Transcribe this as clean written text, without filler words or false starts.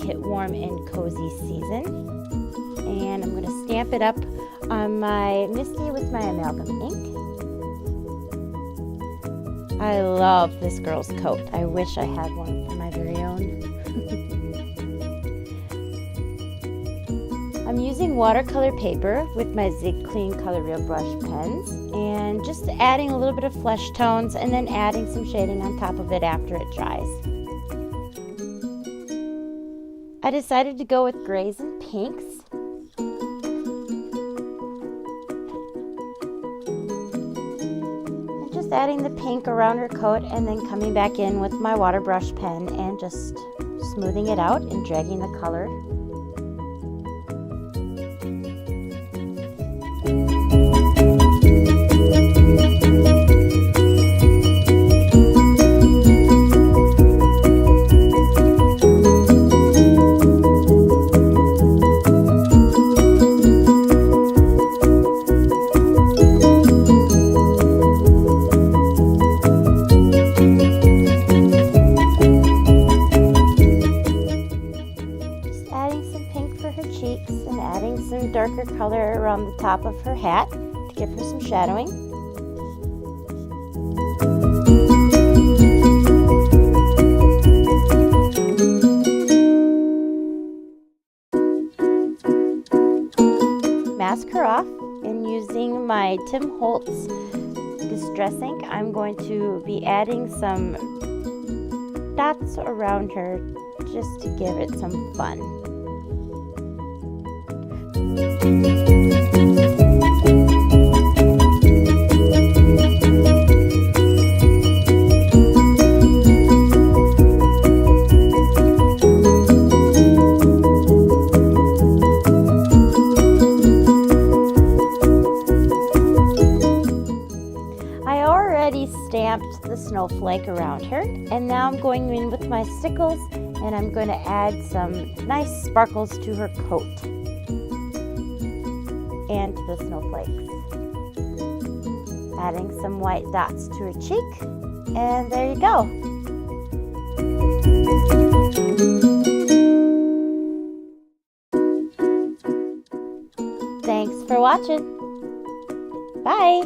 make it warm and cozy season. And I'm going to stamp it up on my Misty with my amalgam ink. I love this girl's coat. I wish I had one for my very own. I'm using watercolor paper with my Zig Clean Color Real brush pens and just adding a little bit of flesh tones and then adding some shading on top of it after it dries. I decided to go with grays and pinks. And just adding the pink around her coat and then coming back in with my water brush pen and just smoothing it out and dragging the color. And adding some darker color around the top of her hat to give her some shadowing. Mask her off, and using my Tim Holtz Distress ink, I'm going to be adding some dots around her just to give it some fun. I already stamped the snowflake around her, and now I'm going in with my stickles and I'm going to add some nice sparkles to her coat and to the snowflakes. Adding some white dots to her cheek, and there you go. Thanks for watching. Bye.